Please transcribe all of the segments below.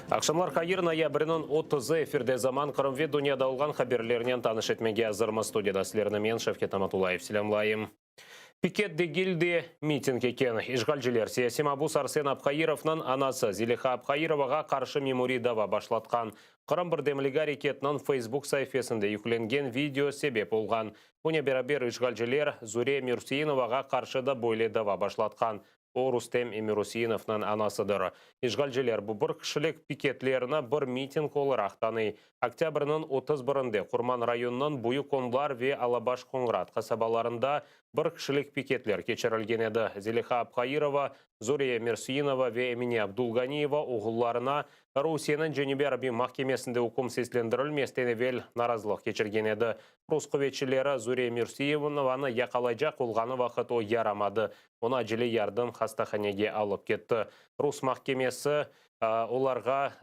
Акшамлар Каир ноябрінің 30 эфирде заман қырымве дүнияда олған хаберлерінен таныш етмеге азырма студияда сілеріні мен Шевкет Аматулаев сілемлайым. Пикет де гильде митинг екен. Ишгалжилер Сиясим Абус Арсен Абхаировның анасы Зилиха Абхаироваға қаршы меморидава башлатқан. Қырым бірдемлік әрекетінің Facebook сайфесінде юкленген видео себеп болған. Бұне берабер Ишгалжилер Зуре Мюрсииноваға қаршы да бойледава башлатқан. О Рустем Эмирусиновның анасыдыр. Ишгалжилер бұбыр кішілік пикетлеріне бір митинг олырақ таны. Октябрінің 31-де Құрман районының бұйы қонлар ве Алабаш Қоңрат қасабаларында бір кішілік пикетлер кечірілген еді. Зелиха Абхаирова, Зурия Мирсиинова ве Эмине Абдулганиева оғылларына Русияның Женебе Раби махкемесінде ұқым сеслендірілместен евел наразылық кечірген еді. Рус құветшілері Зурия Мирсиинованы яқалайжақ олғаны вақыт о ярамады. Она жілі ярдым хастаханеге алып кетті. Рус махкемесі оларға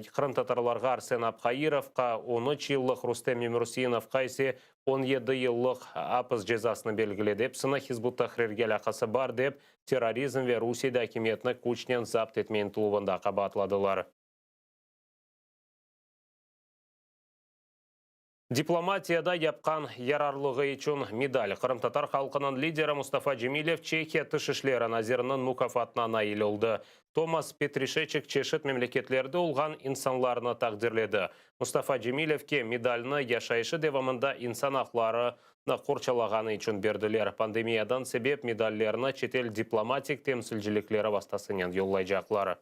қырым татарларға Арсен Абхаировқа 13 жыллық Рустем Эмирусииновқа есе 17 жыллық апыз жазасыны белгіледі. Епсіні Хизбут Тахрирге алақасы бар деп терроризм ве Русияда әкиметіні күчнен запт етмейін тұлуында қабатладылар. Дипломатияда япқан ярарлығы үшін медаль. Қырым татар халқының лидері Мустафа Джемилев Чехия тышышлері назирінің мукафатына наил олды. Томас Петришечек чешет мемлекетлерді олған инсанларына тақдирледі. Мустафа Джемилевке медальны яшайшы девамында инсан ақларыны қорчалағаны үшін берділер. Пандемиядан себеп медальлеріні четел дипломатик темсілжіліклері бастасынен йоллайжақлары.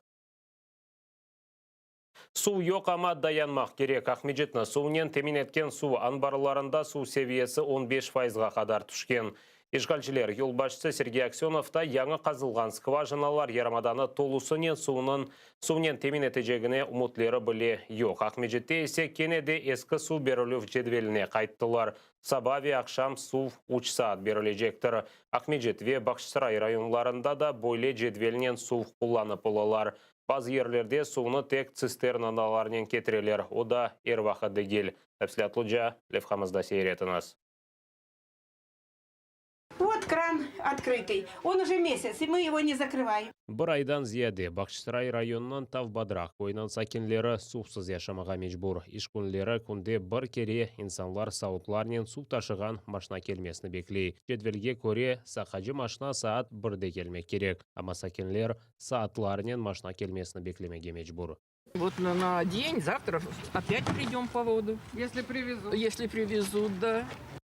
Су yok ama dayanmaq керек. Ахмеджетні суынен темин еткен су анбарларында су севиесі 15%-ға қадар түшкен. Ишгалчилер юлбашчысы Сергей Аксеновта яңы қазылған скважиналар ярамаданы толусынен суынен темин етежегіне ұмытлері біле yok. Ахмеджетте есе кенеде ескі су берілів жедвеліне қайттылар. Сабави ақшам су 3 саат берілежектір. Ахмеджет ве Бақшсарай районларында да бойле жедвелінен су құлланып олалар. Bazı yerlerde суыны тек цистерналарынан кетірелер. O da ervaxı değil. Тәпсілатлыжа левхамызда сейретіңіз. Вот кран открытый. Он уже месяц, и мы его не закрываем. Бір айдан зияде Бақшсарай районынан Тавбадрақ ойнан сакенлері сусыз яшамаға мечбур. Ишкунлері күнде бір кере инсанлар сауытларнен су ташыған машина келмесіні беклей. Жедвелге көре сақажы машина саат бірде келмек керек. Ама сакенлер саатларнен машина келмесіні беклемеге мечбур. Вот на день, завтра опять придем по воду. Если привезут. Если привезут, да.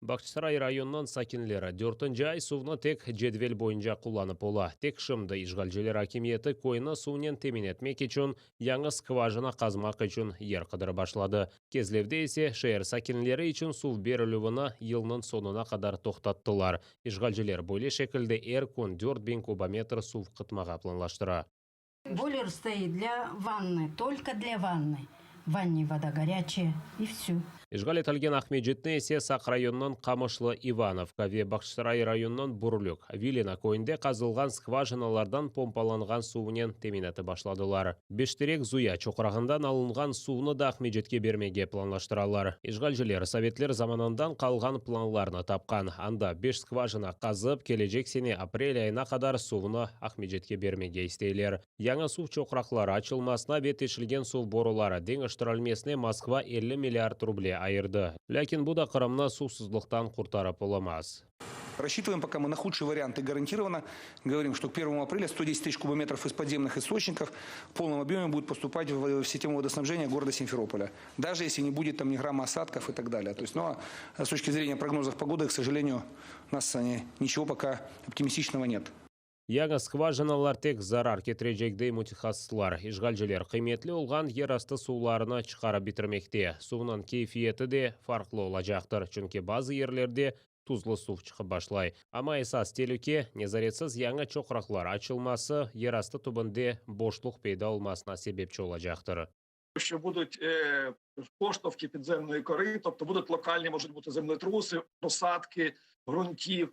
Бақшсарай районынан сакенлері 4-нчы ай суыны тек жедвел бойынша құланып ола. Тек шымды Ишгалжилер акиметі койына суынен темин етмек үшін яңы скважина қазмақ үшін ер қыдыр башлады. Кезлевде есе шәйір сакенлері үшін су берілуіні елінің сонына қадар тоқтаттылар. Ишгалжилер бойле шекілді күн 4000 кубометр су қытмаға планлаштыра. Бойлер стоит для ванны, только для ванны. В ванне вода горячая и все. Ишгал етілген Ахмеджетне есе Сақ районынан Қамышлы Ивановка ве Бақшсарай районынан Бурлюк. Вилена койынде қазылған скважиналардан помпаланған суынен теминеті башладылар. Бештерек Зуя чоқырағындан алынған суыны да Ахмеджетке бермеге планлаштыралар. Ишгалжилер Советлер заманандан қалған планларны тапқан. Анда 5 скважина қазып, кележек сене апрель айына қадар суыны Ахмеджетке бермеге істейлер. Яңа су чоқырақлары açılmasına бетешілген су борулары деңіштірілмесіне Москва 50 миллиард рублей айырды. Ләкин бұл да Қырымны сусыздықтан құртарып оламаз. Рассчитываем пока мы на худший вариант и гарантированно говорим, что к 1 апреля 110 тысяч кубометров из подземных источников в полном объеме будет поступать в систему водоснабжения города Симферополя. Даже если не будет там ни грамма осадков и так далее. То есть, но с точки зрения прогнозов погоды, к сожалению, у нас ничего пока оптимистичного нет. Яңа скважиналар тек зарар кетірежегдей мутихассылар. Ишгалжилер қиметлі олған ер асты суларына чықарып бітірмекте. Суынан кейфиеті де фарқлы олажақтыр. Чүнке базы ерлерде тузлы су шығып башлай. Ама esas телуке незаретсіз яңа чоқырақлар açılması ер асты түбінде бошлық пейда olmasına себепчі олажақтыр. Що будуть поштовхи підземної кори, тобто будуть локальні, можуть бути землетруси, просадки ґрунтів.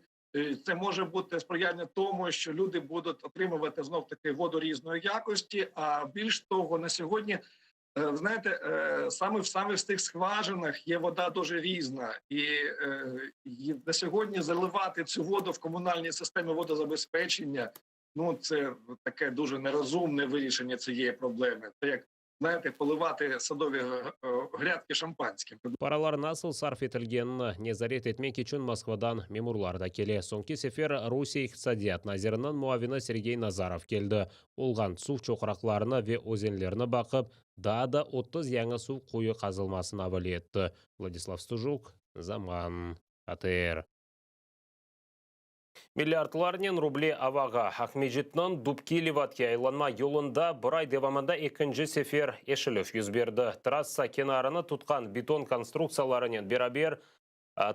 Це може бути сприяння тому, що люди будуть отримувати знов-таки воду різної якості, а більш того, на сьогодні, знаєте, саме в тих скважинах є вода дуже різна. І на сьогодні заливати цю воду в комунальній системі водозабезпечення, ну, це таке дуже нерозумне вирішення цієї проблеми. Це як знаєте, поливати садові грядки шампанським. Паралар насыл сарф етілген незарет етмек için Москвадан мемурларда келе. Соңки сефер Русия иқтисадият назирынан муавина Сергей Назаров келді. Олған су чоқырақларына ве өзенлеріне бақып, да 30 яңы су қойы қазылмасын авали етті. Владислав Стужук, Заман, АТР. Миллиардларнен рубле аваға. Ахмеджетнан Дубкилеватке айланма yolunda бір ай девамында екінші сефер ешіліф юзберді. Трасса кенарыны тұтқан бетон конструкцияларынен берабер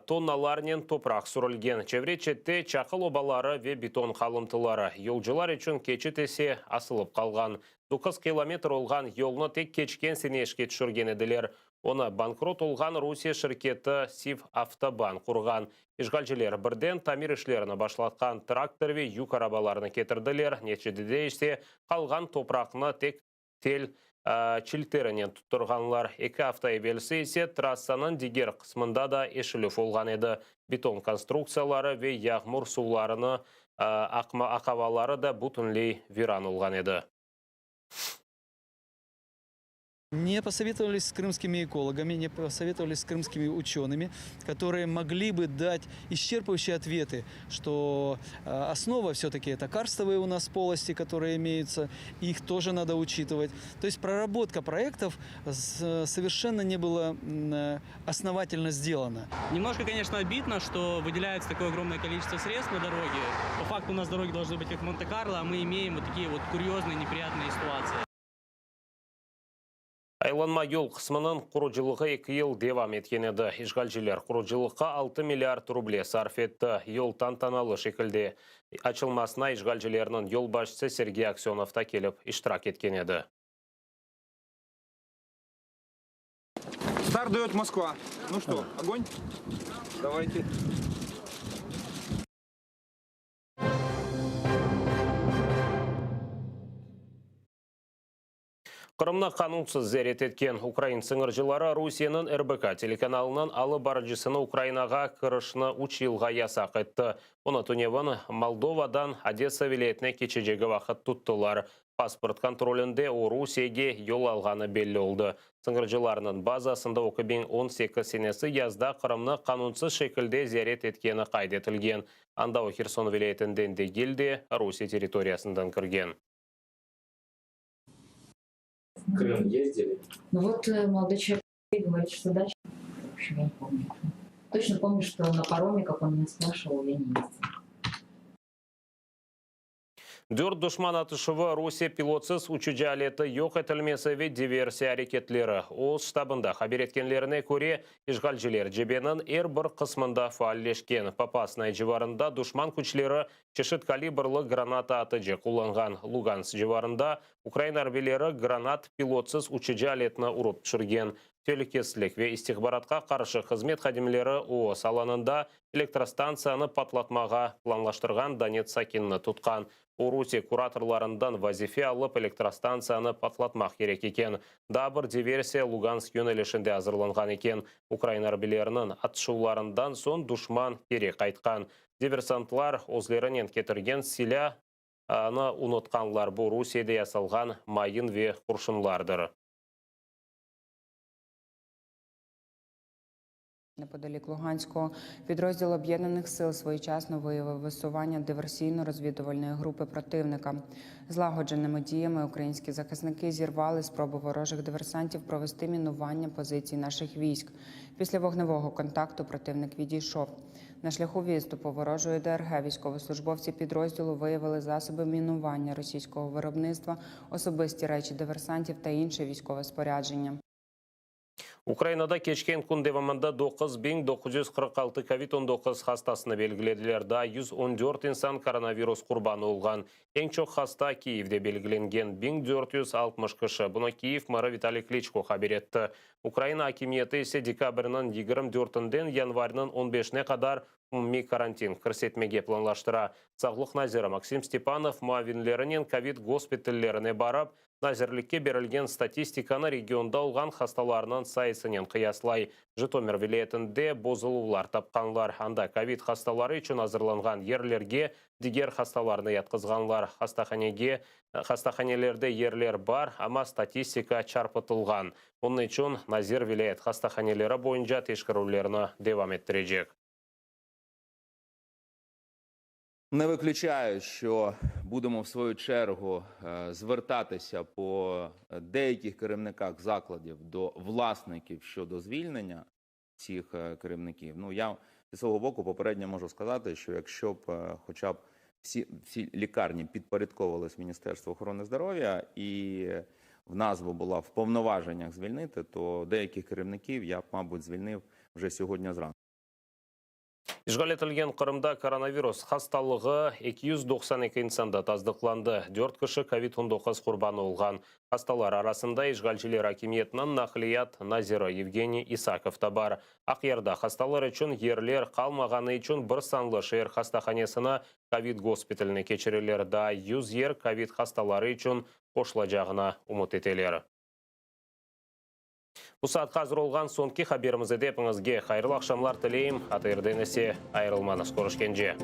тонналарнен топрақ сүрілген. Чевре четте чақыл обалары ве бетон қалымтылары. Yolcular үшін кечетесе асылып қалған. 9 километр олған yolны тек кечкен сенешке түшірген еділер. Оны банкрот олған Русия шіркеті Сив Автобан құрған. Ишгалчылар бірден тамир ішлеріні башлатқан трактор ве юк арабаларыны кетірділер. Нечедеде іште қалған топрақны тек тел чилтерінен тұттырғанлар. 2 авто евелсі есе трассаның дигер қысмында да ешіліф олған еді. Бетон конструкциялары ве яғмұр суларыны ақавалары да бұтынлей виран олған еді. Не посоветовались с крымскими экологами, не посоветовались с крымскими учеными, которые могли бы дать исчерпывающие ответы, что основа все-таки это карстовые у нас полости, которые имеются, их тоже надо учитывать. То есть проработка проектов совершенно не была основательно сделана. Немножко, конечно, обидно, что выделяется такое огромное количество средств на дороге. По факту у нас дороги должны быть как в Монте-Карло, а мы имеем вот такие вот курьезные, неприятные ситуации. Айланма yol қысмының құрыжылығы 2 ел девам еткен еді. Ишгалчылар құрыжылыққа 6 миллиард рубле сарф етті. Yol тантаналы шекілде. Açılmasına ишгалчыларының yol başçысы Сергей Аксенов та келіп иштирак еткен еді. Старт дает Москва. Ну что, огонь? Давайте. Қырымна қанунсыз зәрет еткен Украин сыңыржылары Русияның РБК телеканалынан алы баржысыны Украинаға кірішіні 3 жылға ясақ етті. Оны Туневан Молдовадан Одесса вилетіне кечежегі вақыт тұттылар. Паспорт контролінде о Русияге yol алғаны белі олды. Сыңыржыларының базасында оқыбен 18 сенесі язда Қырымны қанунсыз шекілде зәрет еткені қайдетілген. Анда о Херсон вилетінден де келде Русия территориясындан кірген. Крым ездили? Ну вот молодой человек говорит, что дальше, в общем, я не помню. Точно помню, что на пароме, как он меня спрашивал, я не ездила. Дүрт дұшман атышывы Русия пилотсыз учуджа алеті yok етілмесі ве диверсия әрекетлері. Ол штабында хабер еткенлеріне көре ишгалчылар жебенің бір қысмында фааллешкен. Попасной жеварында дұшман күчлері чешет калибрлы граната атыжы құланған. Луганс жеварында Украина арбелері гранат пилотсыз учуджа алетіні ұрып түшірген. Телекеслік ве истихбаратқа қаршы қызмет қадимлері ООС аланында электростанцияны патлатмаға планлаштырған Донец Сакинны тұтқан. Русия кураторларындан вазифе алып электростанцияны патлатмақ керек екен. Дабыр диверсия Луганск йөнелішінде азырланған екен. Украина арбелерінің атышуларындан сон душман керек қайтқан. Диверсантлар өзлерінен кетірген силя аны ұнытқанлар бұл Русияда ясалған майын ве құршынлардыр. Неподалік Луганського підрозділ Об'єднаних сил своєчасно виявив висування диверсійно-розвідувальної групи противника. Злагодженими діями українські захисники зірвали спроби ворожих диверсантів провести мінування позицій наших військ. Після вогневого контакту противник відійшов. На шляху відступу ворожої ДРГ військовослужбовці підрозділу виявили засоби мінування російського виробництва, особисті речі диверсантів та інше військове спорядження. Украинада кечкен күн девамында 9.946 COVID-19 хастасыны белгіледілерді 114 инсан коронавирус құрбаны олған. Ең чоқ хаста Киевде белгіленген 1460 кіші. Бұны Киев мэрі Виталий Кличко хабер етті. Украина акимиеті есе декабрінің 24-ден январының 15-не қадар умми карантин кірсетмеге планлаштыра. Сағлық назиры Максим Степанов муавинлерінен ковид госпиталлеріне барып, назерлікке берілген статистиканы регионда олған хасталарының сайысынен қияслай. Житомир вилаетінде бозылулар тапқанлар. Анда ковид хасталары үшін азырланған ерлерге дигер хасталарны ятқызғанлар. Хастаханелерде ерлер бар, ама статистика чарпытылған. Оның үшін Назир вилает хастаханелері бойынша тешкірулеріні девам еттірежек. Не виключаю, що будемо в свою чергу звертатися по деяких керівниках закладів до власників щодо звільнення цих керівників. Ну, я зі свого боку попередньо можу сказати, що якщо б хоча б всі лікарні підпорядковувались Міністерству охорони здоров'я і в нас була в повноваженнях звільнити, то деяких керівників я б, мабуть, звільнив вже сьогодні зранку. Işgal etilgen Qırımda koronavirus hastалығы 292 insanda таздықланды. 4 кіші COVID-19 құрбаны olған. Hastалар арасында işgalçiler hakimiyetinden Naqliyat Nazira Evgeniy Isakov da бар. Aqyarda hastалар üçün ерлер қалмағаны üçün bir sanlı şehir hastahanesine COVID госпиталіне keçirilir da 100 yer COVID hastалары üçün qoşulacağına umut eteler. Bu saat қазір olған sonki haberimizi depіңізге қайырлы ақшамлар тілейім. Атырденесе айрылманыз көрішкенже.